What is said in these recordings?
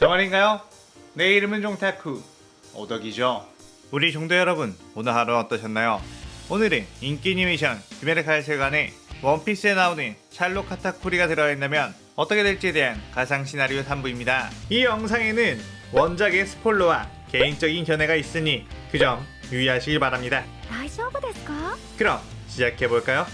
정말인가요? 내 이름은 종타쿠 오덕이죠. 우리 종도 여러분, 오늘 하루 어떠셨나요? 오늘은 인기 애니메이션 귀멸의 세계관에 원피스에 나오는 샬롯 카타쿠리가 들어있다면 어떻게 될지에 대한 가상 시나리오 3부입니다. 이 영상에는 원작의 스포일러와 개인적인 견해가 있으니 그 점 유의하시기 바랍니다. 大丈夫ですか? 그럼 시작해볼까요?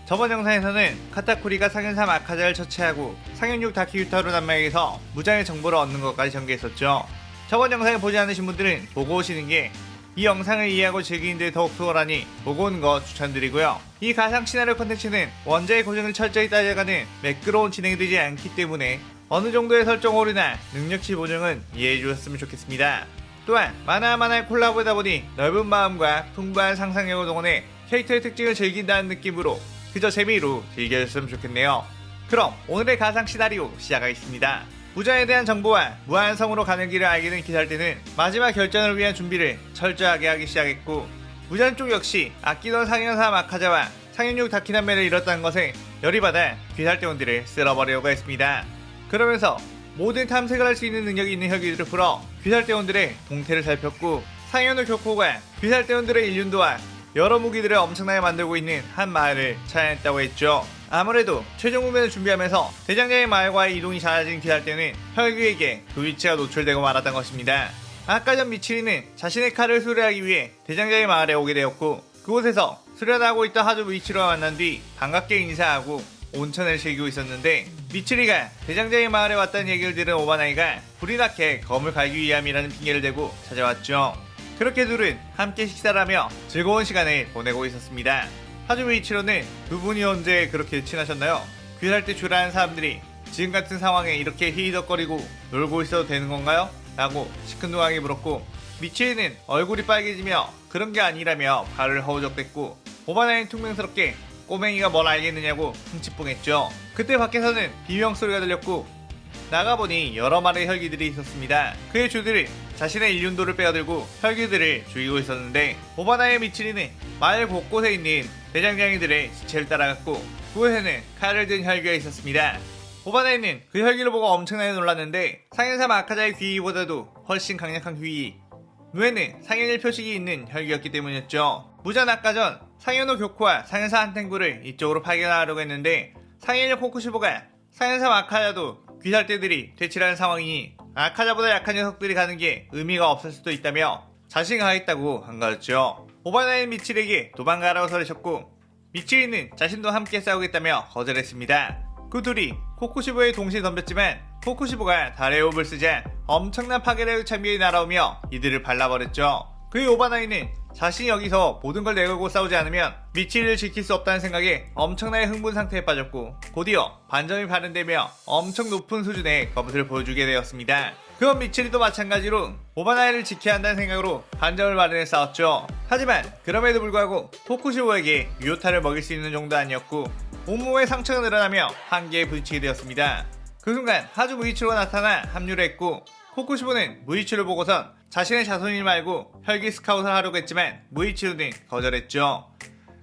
저번 영상에서는 카타쿠리가 상현삼 아카자를 처치하고 상현육 다키유타로 남마에게서 무장의 정보를 얻는 것까지 전개했었죠. 저번 영상을 보지 않으신 분들은 보고 오시는 게 이 영상을 이해하고 즐기는 데 더욱 수월하니 보고 오는 거 추천드리고요. 이 가상 시나리오 컨텐츠는 원작의 고증을 철저히 따져가는 매끄러운 진행이 되지 않기 때문에 어느 정도의 설정 오류나 능력치 보정은 이해해 주셨으면 좋겠습니다. 또한 만화의 콜라보다 보니 넓은 마음과 풍부한 상상력을 동원해 캐릭터의 특징을 즐긴다는 느낌으로 그저 재미로 즐겨줬으면 좋겠네요. 그럼 오늘의 가상 시나리오 시작하겠습니다. 무장에 대한 정보와 무한성으로 가는 길을 알게 된 기살대는 마지막 결전을 위한 준비를 철저하게 하기 시작했고, 무장 쪽 역시 아끼던 상현삼 아카자와 상현육 다키남매를 잃었다는 것에 열이 받아 귀살대원들을 쓸어버리려고 했습니다. 그러면서 모든 탐색을 할 수 있는 능력이 있는 혈기들을 풀어 귀살대원들의 동태를 살폈고, 상현우 교코가 귀살대원들의 일륜도와 여러 무기들을 엄청나게 만들고 있는 한 마을을 찾아냈다고 했죠. 아무래도 최종 후면을 준비하면서 대장장의 마을과의 이동이 잦아진 귀살대는 혈귀에게 그 위치가 노출되고 말았던 것입니다. 아까 전 미치리는 자신의 칼을 수리하기 위해 대장장의 마을에 오게 되었고, 그곳에서 수련하고 있던 하주 미치로와 만난 뒤 반갑게 인사하고 온천을 즐기고 있었는데, 미치리가 대장장의 마을에 왔다는 얘기를 들은 오바나이가 불이 나게 검을 갈기 위함이라는 핑계를 대고 찾아왔죠. 그렇게 둘은 함께 식사를 하며 즐거운 시간을 보내고 있었습니다. 하주미 이치로는 두 분이 언제 그렇게 친하셨나요? 귀살대 주라는 사람들이 지금 같은 상황에 이렇게 히히덕거리고 놀고 있어도 되는 건가요? 라고 시큰둥하게 물었고, 미치리는 얼굴이 빨개지며 그런 게 아니라며 발을 허우적댔고, 오바나이는 퉁명스럽게 꼬맹이가 뭘 알겠느냐고 흠칫뿡했죠. 그때 밖에서는 비명 소리가 들렸고 나가보니 여러 마리의 혈기들이 있었습니다. 그의 주들이 자신의 일륜도를 빼어들고 혈기들을 죽이고 있었는데, 오바나의 미치리는 마을 곳곳에 있는 대장장이들의 시체를 따라갔고, 그곳에는 칼을 든 혈기가 있었습니다. 오바나이는 그 혈기를 보고 엄청나게 놀랐는데, 상현삼 아카자의 귀위보다도 훨씬 강력한 귀위, 눈에는 상현일 표식이 있는 혈기였기 때문이었죠. 무전 아까 전 상현호 교코와 상현사 한탱구를 이쪽으로 파견하려고 했는데, 상현일 코쿠시보가 상현삼 아카자도 귀살대들이 퇴치라는 상황이니 아카자보다 약한 녀석들이 가는 게 의미가 없을 수도 있다며 자신이 가겠다고 한거였죠. 오바나이는 미치리에게 도망가라고 설레셨고, 미치리는 자신도 함께 싸우겠다며 거절했습니다. 그 둘이 코쿠시보에 동시에 덤볐지만 코쿠시보가 달의 호흡을 쓰자 엄청난 파괴력의 장비가 날아오며 이들을 발라버렸죠. 그의 오바나이는 자신이 여기서 모든 걸 내걸고 싸우지 않으면 미치리를 지킬 수 없다는 생각에 엄청나게 흥분 상태에 빠졌고, 곧이어 반점이 발현되며 엄청 높은 수준의 검을 보여주게 되었습니다. 그건 미치리도 마찬가지로 오바나이를 지켜야 한다는 생각으로 반점을 마련해 싸웠죠. 하지만 그럼에도 불구하고 토쿠시보에게 유효타를 먹일 수 있는 정도 아니었고, 온몸에 상처가 늘어나며 한계에 부딪히게 되었습니다. 그 순간 하주 무이치로가 나타나 합류를 했고, 코쿠시보는 무이치를 보고선 자신의 자손일 말고 혈기 스카웃을 하려고 했지만 무이치로는 거절했죠.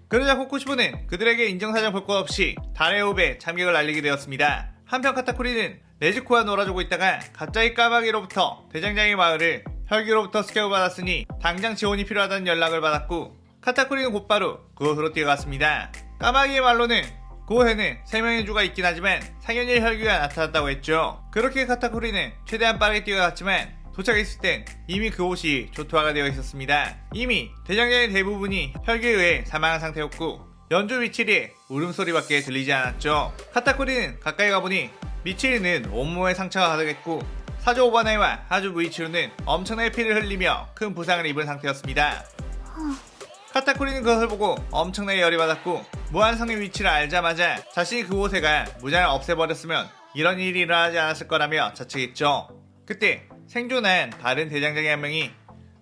그러자 코쿠시보는 그들에게 인정사정 볼 것 없이 달의 호흡에 참격을 날리게 되었습니다. 한편 카타쿠리는 네즈코와 놀아주고 있다가 갑자기 까마귀로부터 대장장의 마을을 혈기로부터 스캡을 받았으니 당장 지원이 필요하다는 연락을 받았고, 카타쿠리는 곧바로 그곳으로 뛰어갔습니다. 까마귀의 말로는 그곳에는 3명의 주가 있긴 하지만 상현일 혈기가 나타났다고 했죠. 그렇게 카타쿠리는 최대한 빠르게 뛰어갔지만 도착했을 땐 이미 그곳이 초토화가 되어 있었습니다. 이미 대장장의 대부분이 혈기에 의해 사망한 상태였고, 연주 미치리의 울음소리밖에 들리지 않았죠. 카타쿠리는 가까이 가보니 미치리는 온몸에 상처가 가득했고, 사조 오바나이와 하주 무이치로는 엄청나게 피를 흘리며 큰 부상을 입은 상태였습니다. 카타쿠리는 그것을 보고 엄청나게 열이 받았고, 무한성의 위치를 알자마자 자신이 그곳에 가 무장을 없애버렸으면 이런 일이 일어나지 않았을 거라며 자책했죠. 그때 생존한 다른 대장장이 한 명이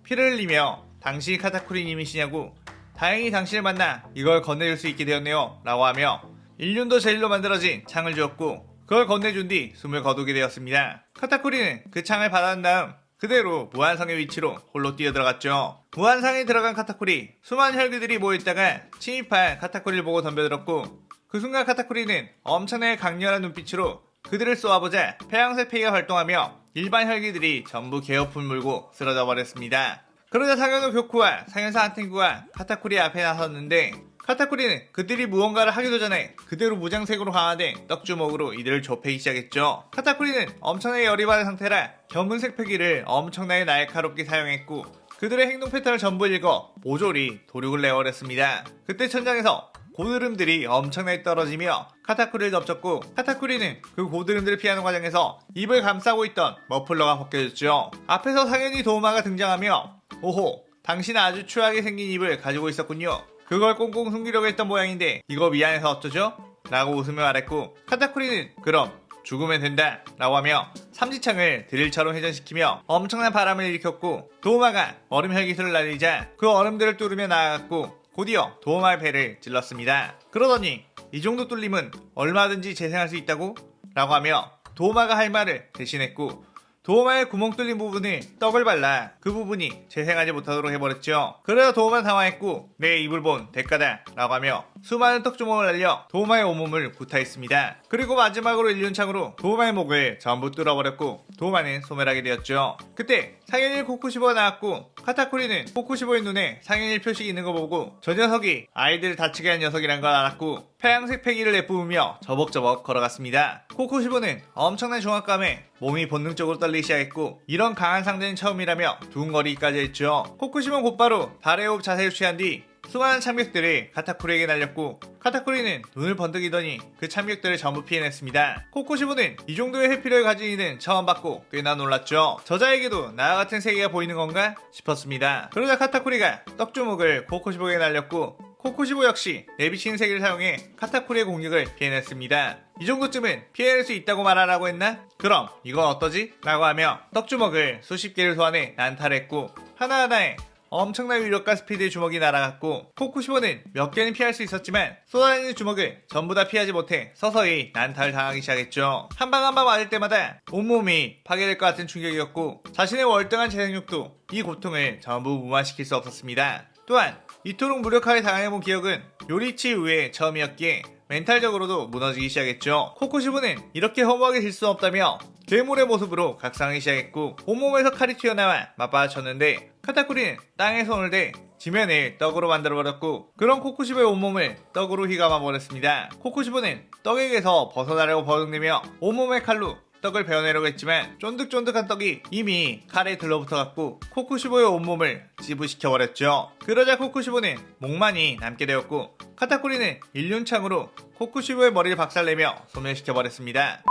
피를 흘리며 당신이 카타쿠리님이시냐고, 다행히 당신을 만나 이걸 건네줄 수 있게 되었네요 라고 하며 일륜도 젤리로 만들어진 창을 주었고, 그걸 건네준 뒤 숨을 거두게 되었습니다. 카타쿠리는 그 창을 받아낸 다음 그대로 무한성의 위치로 홀로 뛰어들어갔죠. 무한성에 들어간 카타쿠리, 수많은 혈기들이 모여있다가 침입한 카타쿠리를 보고 덤벼들었고, 그 순간 카타쿠리는 엄청나게 강렬한 눈빛으로 그들을 쏘아보자 폐양색 폐기가 활동하며 일반 혈기들이 전부 개어풀 물고 쓰러져 버렸습니다. 그러자 상현우 교쿠와 상현사 한탱구가 카타쿠리 앞에 나섰는데 카타쿠리는 그들이 무언가를 하기도 전에 그대로 무장색으로 강화된 떡주먹으로 이들을 좁히기 시작했죠. 카타쿠리는 엄청나게 열이 받은 상태라 검은색 폐기를 엄청나게 날카롭게 사용했고 그들의 행동 패턴을 전부 읽어 모조리 도륙을 내버렸습니다. 그때 천장에서 고드름들이 엄청나게 떨어지며 카타쿠리를 덮쳤고 카타쿠리는 그 고드름들을 피하는 과정에서 입을 감싸고 있던 머플러가 벗겨졌죠. 앞에서 상현이 도우마가 등장하며 오호, 당신은 아주 추하게 생긴 입을 가지고 있었군요. 그걸 꽁꽁 숨기려고 했던 모양인데 이거 미안해서 어쩌죠? 라고 웃으며 말했고 카타쿠리는 그럼 죽으면 된다 라고 하며 삼지창을 드릴처럼 회전시키며 엄청난 바람을 일으켰고 도우마가 얼음 혈기술을 날리자 그 얼음들을 뚫으며 나아갔고 곧이어 도우마의 배를 찔렀습니다. 그러더니 이 정도 뚫림은 얼마든지 재생할 수 있다고? 라고 하며 도우마가 할 말을 대신했고 도우마의 구멍 뚫린 부분에 떡을 발라 그 부분이 재생하지 못하도록 해버렸죠. 그러다 도우마는 당황했고 내 입을 본 대가다 라고 하며 수많은 떡주먹을 날려 도우마의 온몸을 구타했습니다. 그리고 마지막으로 일륜창으로 도우마의 목을 전부 뚫어버렸고 도우마는 소멸하게 되었죠. 그때 상현일 코쿠시보가 나왔고 카타쿠리는 코쿠시보의 눈에 상현일 표식이 있는 거 보고 저 녀석이 아이들을 다치게 한 녀석이란 걸 알았고 폐양색 폐기를 내뿜으며 저벅저벅 걸어갔습니다. 코쿠시보는 엄청난 중압감에 몸이 본능적으로 떨리기 시작했고 이런 강한 상대는 처음이라며 두근거리기까지 했죠. 코쿠시보는 곧바로 발의 호흡 자세를 취한 뒤 수많은 참격들을 카타쿠리에게 날렸고 카타쿠리는 눈을 번뜩이더니 그 참격들을 전부 피해냈습니다. 코쿠시보는 이 정도의 회피력을 가진 이는 처음 봤고 꽤나 놀랐죠. 저자에게도 나와 같은 세계가 보이는 건가 싶었습니다. 그러자 카타쿠리가 떡주먹을 코쿠시보에게 날렸고 코쿠시보 역시 내비치는 세계를 사용해 카타쿠리의 공격을 피해냈습니다. 이 정도쯤은 피해낼 수 있다고 말하라고 했나? 그럼 이건 어떠지? 라고 하며 떡주먹을 수십 개를 소환해 난타했고 하나하나에 엄청난 위력과 스피드의 주먹이 날아갔고 코쿠시보는 몇 개는 피할 수 있었지만 쏟아지는 주먹을 전부 다 피하지 못해 서서히 난타를 당하기 시작했죠. 한 방 한 방 맞을 때마다 온몸이 파괴될 것 같은 충격이었고 자신의 월등한 재생력도 이 고통을 전부 무마시킬 수 없었습니다. 또한 이토록 무력하게 당해본 기억은 요리치 이후에 처음이었기에 멘탈적으로도 무너지기 시작했죠. 코쿠시보는 이렇게 허무하게 질 수 없다며 괴물의 모습으로 각성하기 시작했고 온몸에서 칼이 튀어나와 맞받아쳤는데 카타쿠리는 땅에 손을 대 지면을 떡으로 만들어버렸고 그런 코쿠시보의 온몸을 떡으로 휘감아버렸습니다. 코쿠시보는 떡에게서 벗어나려고 버둥대며 온몸의 칼로 떡을 베어내려고 했지만 쫀득쫀득한 떡이 이미 칼에 들러붙어갖고 코쿠시보의 온몸을 찌부시켜버렸죠. 그러자 코쿠시보는 목만이 남게 되었고 카타쿠리는 일륜창으로 코쿠시보의 머리를 박살내며 소멸시켜버렸습니다.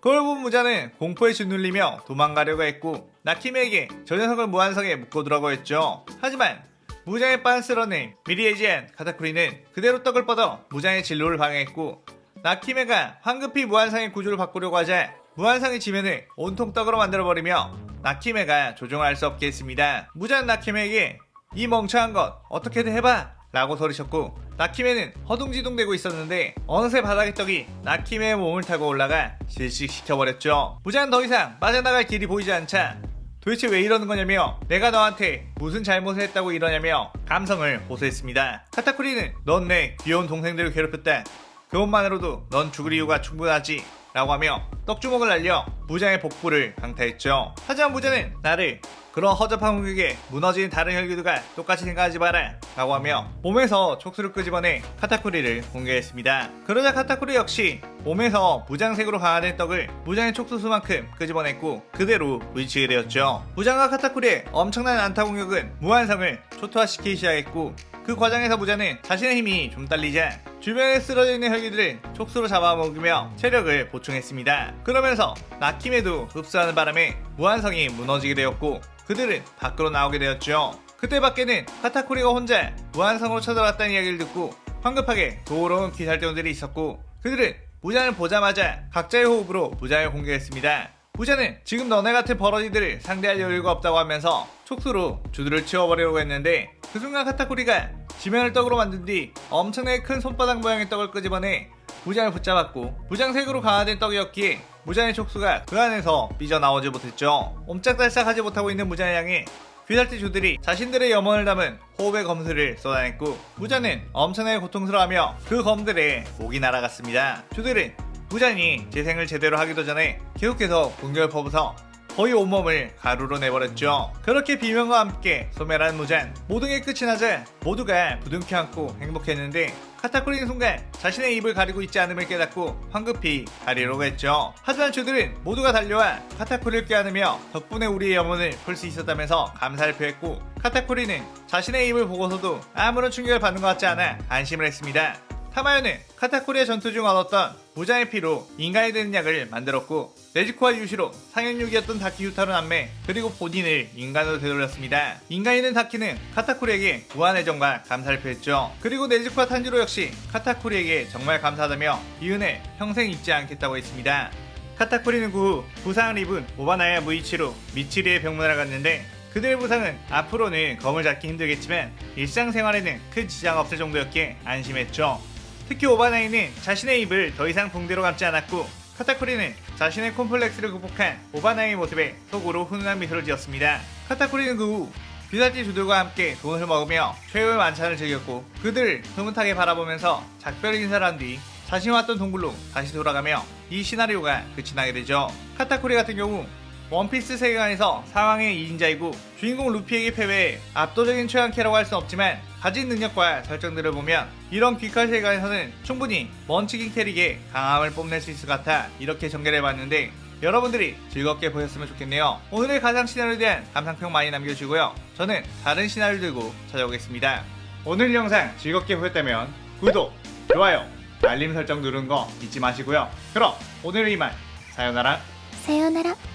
그걸 본 무자는 공포에 짓눌리며 도망가려고 했고 나키메에게 저 녀석을 무한성에 묶어두라고 했죠. 하지만 무장의 빤스런을 미리 예지한 카타쿠리는 그대로 떡을 뻗어 무장의 진로를 방해했고 나키메가 황급히 무한상의 구조를 바꾸려고 하자 무한상의 지면을 온통 떡으로 만들어버리며 나키메가 조종을 할 수 없게 했습니다. 무자는 나키메에게 이 멍청한 것 어떻게든 해봐 라고 소리쳤고 나키메는 허둥지둥대고 있었는데 어느새 바닥의 떡이 나키메의 몸을 타고 올라가 질식시켜버렸죠. 무자는 더 이상 빠져나갈 길이 보이지 않자 도대체 왜 이러는 거냐며 내가 너한테 무슨 잘못을 했다고 이러냐며 감성을 호소했습니다. 카타쿠리는 넌 내 귀여운 동생들을 괴롭혔다. 그것만으로도 넌 죽을 이유가 충분하지 라고 하며 떡주먹을 날려 무장의 복부를 강타했죠. 하지만 무자는 나를 그런 허접한 공격에 무너지는 다른 혈기들과 똑같이 생각하지 마라 라고 하며 몸에서 촉수를 끄집어내 카타쿠리를 공격했습니다. 그러자 카타쿠리 역시 몸에서 무장색으로 강화된 떡을 무장의 촉수수만큼 끄집어냈고 그대로 물리치게 되었죠. 무장과 카타쿠리의 엄청난 안타 공격은 무한성을 초토화시키기 시작했고 그 과정에서 무자는 자신의 힘이 좀 딸리자 주변에 쓰러져 있는 혈기들을 촉수로 잡아먹으며 체력을 보충했습니다. 그러면서 나키메도 흡수하는 바람에 무한성이 무너지게 되었고 그들은 밖으로 나오게 되었죠. 그때 밖에는 카타쿠리가 혼자 무한성으로 쳐들어갔다는 이야기를 듣고 황급하게 도우러온 귀살대원들이 있었고 그들은 무장을 보자마자 각자의 호흡으로 무장을 공격했습니다. 무자는 지금 너네 같은 버러지들을 상대할 여유가 없다고 하면서 촉수로 주들을 치워버리려고 했는데 그 순간 카타쿠리가 지면을 떡으로 만든 뒤 엄청나게 큰 손바닥 모양의 떡을 끄집어내 무장을 붙잡았고 무장색으로 강화된 떡이었기에 무장의 촉수가 그 안에서 삐져나오지 못했죠. 옴짝달싹하지 못하고 있는 무장을 향해 귀살대 주들이 자신들의 염원을 담은 호흡의 검술을 쏟아냈고 무자는 엄청나게 고통스러워하며 그 검들의 목이 날아갔습니다. 주들은 무장이 재생을 제대로 하기도 전에 계속해서 공격을 퍼부서 거의 온몸을 가루로 내버렸죠. 그렇게 비명과 함께 소멸한 무장, 모든 게 끝이 나자 모두가 부둥켜 안고 행복했는데 카타쿠리는 순간 자신의 입을 가리고 있지 않음을 깨닫고 황급히 가리려고 했죠. 하지만 저들은 모두가 달려와 카타쿠리를 껴안으며 덕분에 우리의 영혼을 풀 수 있었다면서 감사를 표했고, 카타쿠리는 자신의 입을 보고서도 아무런 충격을 받는 것 같지 않아 안심을 했습니다. 타마요는 카타쿠리의 전투 중 얻었던 무장의 피로 인간이 되는 약을 만들었고, 네즈코와 유시로 상현육이었던 다키 유타로 남매, 그리고 본인을 인간으로 되돌렸습니다. 인간이는 다키는 카타쿠리에게 무한애정과 감사를 표했죠. 그리고 네즈코와 탄지로 역시 카타쿠리에게 정말 감사하다며 이 은혜 평생 잊지 않겠다고 했습니다. 카타쿠리는 그 후 부상을 입은 오바나야 무이치로 미치리의 병문안을 갔는데, 그들의 부상은 앞으로는 검을 잡기 힘들겠지만 일상생활에는 큰 지장 없을 정도였기에 안심했죠. 특히 오바나이는 자신의 입을 더 이상 붕대로 감지 않았고, 카타쿠리는 자신의 콤플렉스를 극복한 오바나이의 모습에 속으로 훈훈한 미소를 지었습니다. 카타쿠리는 그 후 비살지 주들과 함께 돈을 먹으며 최후의 만찬을 즐겼고, 그들을 흐뭇하게 바라보면서 작별 인사를 한 뒤 자신이 왔던 동굴로 다시 돌아가며 이 시나리오가 끝이 나게 되죠. 카타쿠리 같은 경우 원피스 세계관에서 상황의 2인자이고 주인공 루피에게 패배해 압도적인 최강캐라고 할 순 없지만, 가진 능력과 설정들을 보면 이런 귀칼 세계관에서는 충분히 먼치킨 캐릭의 강함을 뽐낼 수 있을 것 같아 이렇게 전개를 해봤는데, 여러분들이 즐겁게 보셨으면 좋겠네요. 오늘의 가상 시나리오에 대한 감상평 많이 남겨주시고요. 저는 다른 시나리오 들고 찾아오겠습니다. 오늘 영상 즐겁게 보셨다면 구독, 좋아요, 알림 설정 누르는 거 잊지 마시고요. 그럼 오늘은 이만, 사요나라.さようなら。